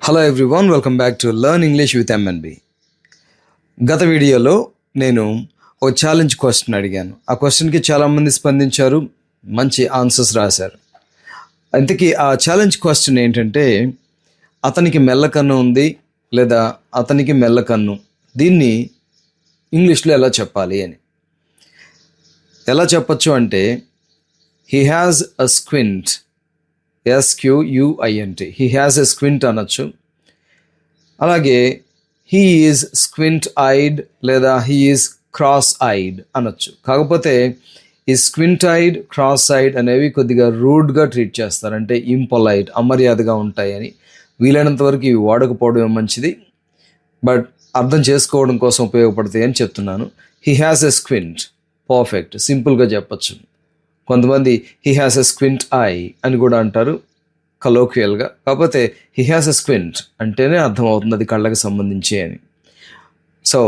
Hello everyone, welcome back to learn English with MNB. గత వీడియోలో నేను ఓ ఛాలెంజ్ క్వశ్చన్ అడిగాను. ఆ క్వశ్చన్కి చాలామంది స్పందించారు, మంచి ఆన్సర్స్ రాశారు. ఇంతకీ ఆ ఛాలెంజ్ క్వశ్చన్ ఏంటంటే, అతనికి మెల్లకన్ను ఉంది లేదా అతనికి మెల్లకన్ను, దీన్ని ఇంగ్లీష్లో ఎలా చెప్పాలి అని. ఎలా చెప్పచ్చు అంటే, he has a squint, SQUINT, he has a squint అనొచ్చు. అలాగే హీ ఈజ్ స్క్వింట్ ఐడ్ లేదా హీ ఈజ్ క్రాస్ ఐడ్ అనొచ్చు. కాకపోతే ఈ స్క్వింట్ ఐడ్, క్రాస్ ఐడ్ అనేవి కొద్దిగా రూడ్గా ట్రీట్ చేస్తారు, అంటే ఇంపొలైట్, అమర్యాదగా ఉంటాయని. వీలైనంత వరకు ఇవి వాడకపోవడం మంచిది, బట్ అర్థం చేసుకోవడం కోసం ఉపయోగపడతాయి అని చెప్తున్నాను. He has a squint, perfect, సింపుల్గా చెప్పచ్చు. కొంతమంది he has a squint I అని కూడా అంటారు కలోక్వియల్గా. కాకపోతే హీ హ్యాస్ ఎ స్క్వింట్ అంటేనే అర్థమవుతుంది అది కళ్ళకి సంబంధించి అని. సో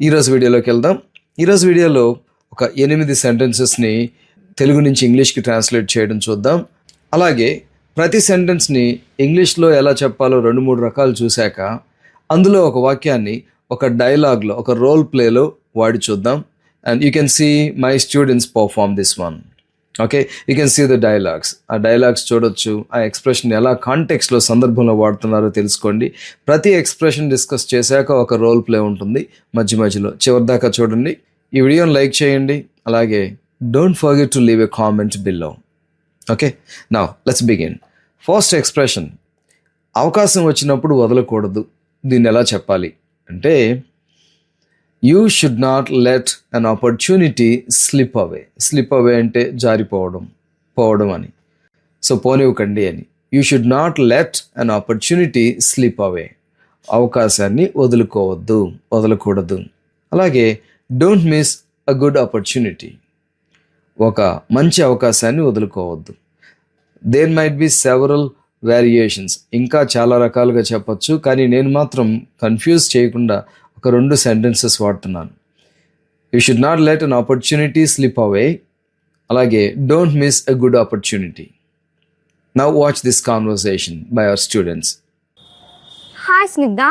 ఈరోజు వీడియోలోకి వెళ్దాం. ఈరోజు వీడియోలో ఒక 8 సెంటెన్సెస్ని తెలుగు నుంచి ఇంగ్లీష్కి ట్రాన్స్లేట్ చేయడం చూద్దాం. అలాగే ప్రతి సెంటెన్స్ని ఇంగ్లీష్లో ఎలా చెప్పాలో 2-3 రకాలు చూశాక అందులో ఒక వాక్యాన్ని ఒక డైలాగ్లో, ఒక రోల్ ప్లేలో వాడి చూద్దాం. And you can see my students perform this one. Okay, you can see the dialogues. ఆ డైలాగ్స్ చూడొచ్చు, ఆ ఎక్స్ప్రెషన్ ఎలా కాంటెక్స్లో, సందర్భంలో వాడుతున్నారో తెలుసుకోండి. ప్రతి ఎక్స్ప్రెషన్ డిస్కస్ చేశాక ఒక రోల్ ప్లే ఉంటుంది మధ్య మధ్యలో. చివరిదాకా చూడండి. ఈ వీడియోని లైక్ చేయండి. అలాగే don't forget to leave a comment below. Okay, now let's begin. First expression, అవకాశం వచ్చినప్పుడు వదలకూడదు. దీన్ని ఎలా చెప్పాలి అంటే, you should not let an opportunity slip away. Slip away అంటే జారిపోవడం, పోవడం అని. సో పోనివ్వకండి అని. You should not let an opportunity slip away. అవకాశాన్ని వదులుకోవద్దు, వదలకూడదు. అలాగే don't miss a good opportunity. ఒక మంచి అవకాశాన్ని వదులుకోవద్దు. There might be several variations, ఇంకా చాలా రకాలుగా చెప్పచ్చు, కానీ నేను మాత్రం కన్ఫ్యూజ్ చేయకుండా ఒక 2 సెంటెన్సెస్ వాడుతున్నాను. You should not let an opportunity slip away. అలాగే don't miss a good opportunity. Now watch this conversation by our students. Hi, Snigdha.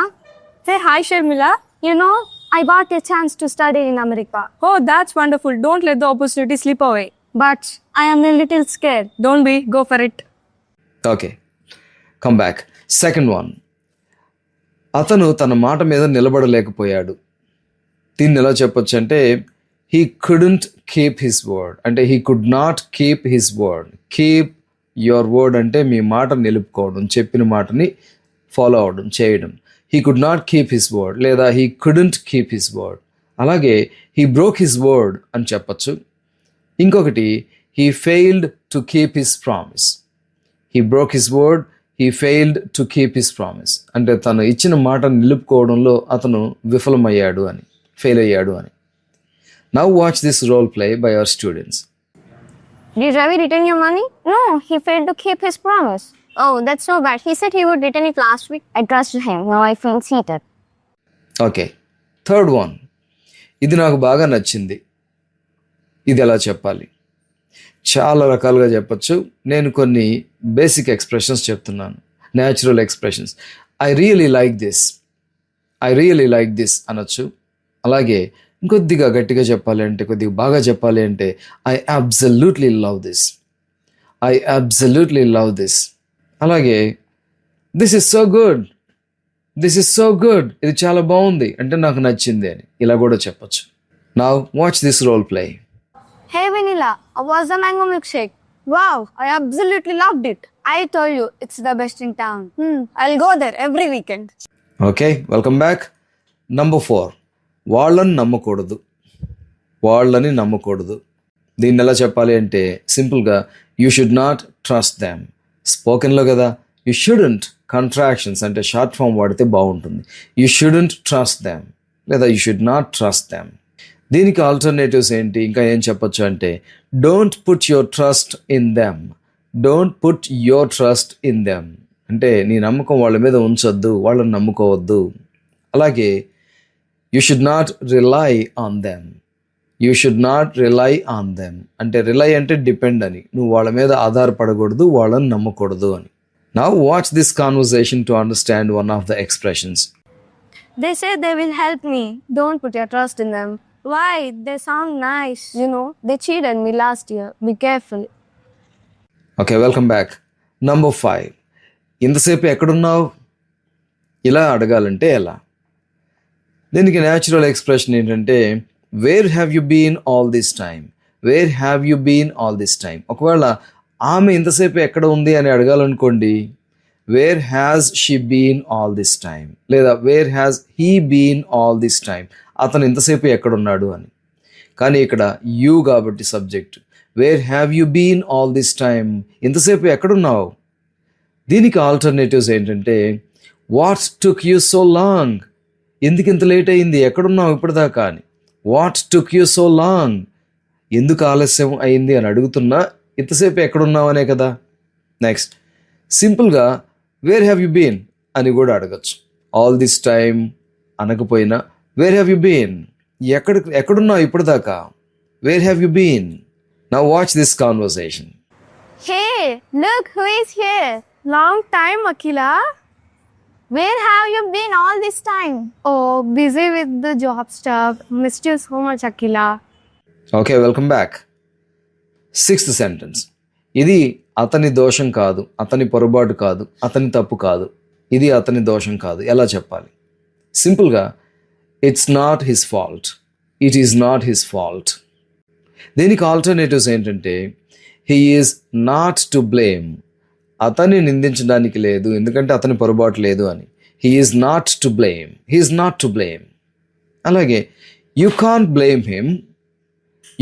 Hey, hi, Sharmila. You know, I got a chance to study in America, Oh, that's wonderful. Don't let the opportunity slip away. but I am a little scared. Don't be, go for it. Okay, come back. Second one, అతను తన మాట మీద నిలబడలేకపోయాడు. దీన్ని ఎలా చెప్పొచ్చు అంటే, he couldn't keep his word, అంటే he could not keep his word. Keep your word అంటే మీ మాట నిలుపుకోవడం, చెప్పిన మాటని ఫాలో అవడం, చేయడం. He could not keep his word లేదా he couldn't keep his word. అలాగే హీ బ్రోక్ హిస్ వర్డ్ అని చెప్పచ్చు. ఇంకొకటి, he failed to keep his promise. He broke his word, he failed to keep his promise అంటే తను ఇచ్చిన మాటను నిలుపుకోవడంలో అతను విఫలమయ్యాడు అని, ఫెయిల్ అయ్యాడు అని. Now watch this role play by our students. Did Ravi return your money? No, he failed to keep his promise. Oh, that's so bad. He said he would return it last week. I trusted him. Now I feel cheated. Okay, third one, ఇది నాకు బాగా నచ్చింది. ఇది ఎలా చెప్పాలి? చాలా రకాలుగా చెప్పచ్చు. నేను కొన్ని బేసిక్ ఎక్స్ప్రెషన్స్ చెప్తున్నాను, natural expressions. I really like this, I really like this అనొచ్చు. అలాగే ఇంకొద్దిగా గట్టిగా చెప్పాలి అంటే, కొద్దిగా బాగా చెప్పాలి అంటే, I absolutely love this, I absolutely love this. అలాగే this is so good, this is so good, ఇది చాలా బాగుంది అంటే నాకు నచ్చింది అని ఇలా కూడా చెప్పచ్చు. Now watch this role play. Hey, Vanilla, how was the mango milkshake? Wow, I absolutely loved it. I told you, it's the best in town. I'll go there every weekend. Okay, welcome back. Number 4, వాళ్ళని నమ్మకూడదు, వాళ్ళని నమ్మకూడదు. దీన్ని ఎలా చెప్పాలి అంటే, సింపుల్గా you should not trust them. స్పోకెన్లో కదా, యూ షుడెంట్, కంట్రాక్షన్స్ అంటే షార్ట్ ఫామ్ వాడితే బాగుంటుంది. యూ షుడెంట్ ట్రస్ట్ దెమ్ లేదా you should not trust them. దీనికి ఆల్టర్నేటివ్స్ ఏంటి, ఇంకా ఏం చెప్పొచ్చు అంటే, don't put your trust in them, don't put your trust in them అంటే నీ నమ్మకం వాళ్ళ మీద ఉంచొద్దు, వాళ్ళని నమ్ముకోవద్దు. అలాగే you should not rely on them, you should not rely on them అంటే రిలై అంటే డిపెండ్ అని, నువ్వు వాళ్ళ మీద ఆధారపడకూడదు, వాళ్ళని నమ్మకూడదు అని. Now watch this conversation to understand one of the expressions. They say they will help me. Don't put your trust in them. Why? They sound nice. You know, they cheated me last year. Be careful. Okay, welcome back. Number 5. ఇంతసేపు ఎక్కడున్నావు? ఇలా అడగాలంటే ఎలా? దీనికి natural expression ఏంటంటే where have you been all this time? Where have you been all this time? ఒకవేళ ఆమె ఇంతసేపు ఎక్కడ ఉంది అని అడగాలనుకోండి, where has she been all this time, లేదా where has he been all this time, అతను ఇంతసేపు ఎక్కడున్నాడు అని. కానీ ఇక్కడ యూ కాబట్టి subject, where have you been all this time, ఇంతసేపు ఎక్కడున్నావు? దీనికి ఆల్టర్నేటివ్స్ ఏంటంటే what took you so long, ఎందుకు ఇంత లేట్ అయింది, ఎక్కడున్నావు ఇప్పటిదాకా అని. What took you so long, ఎందుకు ఆలస్యం అయింది అని అడుగుతున్నా ఇంతసేపు ఎక్కడున్నావు అనే కదా. నెక్స్ట్ సింపుల్గా వేర్ హ్యావ్ యు బీన్ అని కూడా అడగచ్చు. ఆల్ దిస్ టైమ్ అనకపోయినా వేర్ హ్యావ్ యు బీన్, ఎక్కడున్నావు ఇప్పటిదాకా, where have you been. Now watch this conversation. Hey, look who is here. Long time, Akila. Where have you been all this time? Oh, busy with the job stuff. Missed you so much, Akila. Okay, welcome back. 6th sentence. ఇది అతని దోషం కాదు, అతని పొరపాటు కాదు, అతని తప్పు కాదు, ఇది అతని దోషం కాదు. ఎలా చెప్పాలి? సింపుల్గా it's not his fault, it is not his fault. దీనికి ఆల్టర్నేటివ్స్ ఏంటంటే he is not to blame, అతన్ని నిందించడానికి లేదు ఎందుకంటే అతని పొరపాటు లేదు అని. He is not to blame, he is not to blame. అలాగే you can't blame him,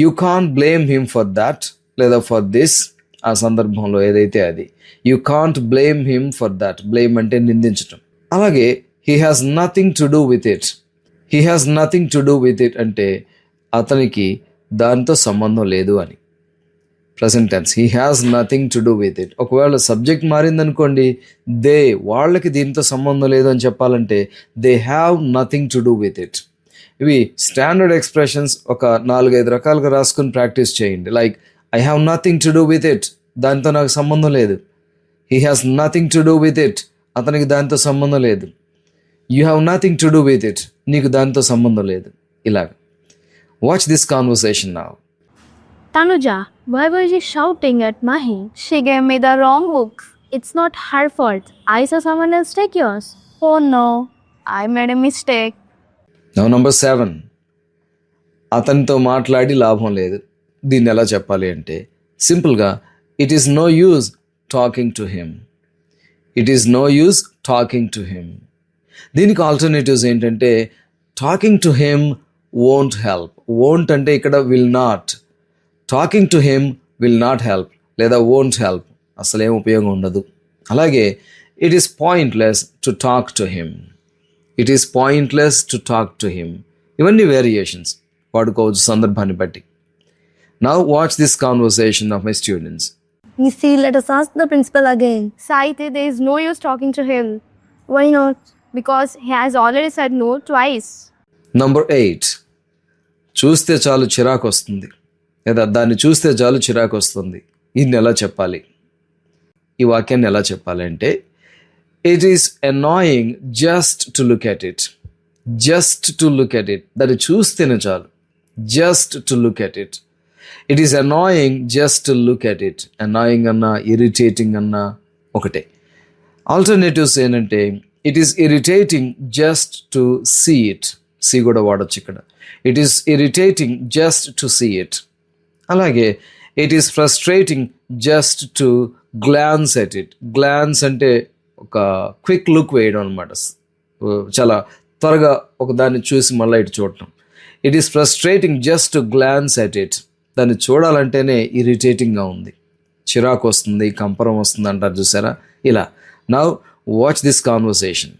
you can't blame him for that లేదా ఫర్ దిస్, ఆ సందర్భంలో ఏదైతే అది. You can't blame him for that, blame అంటే నిందించటం. అలాగే he has nothing to do with it, he has nothing to do with it అంటే అతనికి దాంతో సంబంధం లేదు అని. Present tense, he has nothing to do with it. ఒకవేళ సబ్జెక్ట్ మారిందనుకోండి, దే, వాళ్ళకి దీంతో సంబంధం లేదు అని చెప్పాలంటే they have nothing to do with it. ఇవి స్టాండర్డ్ ఎక్స్ప్రెషన్స్. ఒక 4-5 రకాలుగా రాసుకుని ప్రాక్టీస్ చేయండి. Like I have nothing to do with it, దాంతో నాకు సంబంధం లేదు. He has nothing to do with it, అతనికి దాంతో సంబంధం లేదు. You have nothing to do with it, నీకు దాంతో సంబంధం లేదు. ఇలాగ watch this conversation now. Tanuja, why was you shouting at Mahi? She gave me the wrong book. It's not her fault. I saw someone else take yours. Oh no, I made a mistake. Now number 7. అతనితో మాట్లాడి లాభం లేదు. దీన్ని ఎలా చెప్పాలి అంటే సింపుల్గా it is no use talking to him, it is no use talking to him. దీనికి ఆల్టర్నేటివ్స్ ఏంటంటే talking to him won't help. Won't అంటే ఇక్కడ will not, talking to him will not help లేదా వోంట్ హెల్ప్, అసలేం ఉపయోగం ఉండదు. అలాగే it is pointless to talk to him, it is pointless to talk to him. ఇవన్నీ variations వాడుకోవచ్చు సందర్భాన్ని బట్టి. Now watch this conversation of my students. You see, let us ask the principal again. Saite, there is no use talking to him Why not? because he has already said no twice. Number 8. చూస్తే చాలు చిరాకు వస్తుంది లేదా దాన్ని చూస్తే చాలు చిరాకు వస్తుంది. దీన్ని ఎలా చెప్పాలి? ఈ వాక్యాన్ని ఎలా చెప్పాలి అంటే it is annoying just to look at it, just to look at it, దాన్ని చూస్తేనే చాలు, just to look at it. It is annoying just to look at it. Annoying అన్నా ఇరిటేటింగ్ అన్నా ఒకటే. ఆల్టర్నేటివ్స్ ఏంటంటే it is irritating just to see it, see కూడా వాడచ్చు ఇక్కడ. It is irritating just to see it. అలాగే it is frustrating just to glance at it. Glance అంటే ఒక క్విక్ లుక్ వేయడం అనమాట, చాలా త్వరగా ఒక దాన్ని చూసి మళ్ళీ ఇటు చూడటం. It is frustrating just to glance at it. దాన్ని చూడాలంటేనే ఇరిటేటింగ్గా ఉంది, చిరాకు వస్తుంది, కంపరం వస్తుంది అంటారు చూసారా, ఇలా. Now watch this conversation.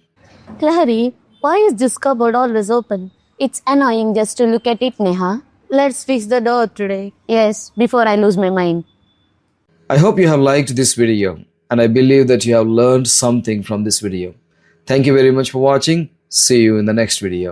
Lahari, why is this cupboard always open? It's annoying just to look at it, Neha. Let's fix the door today. Yes, before I lose my mind. I hope you have liked this video and I believe that you have learned something from this video. Thank you very much for watching. See you in the next video.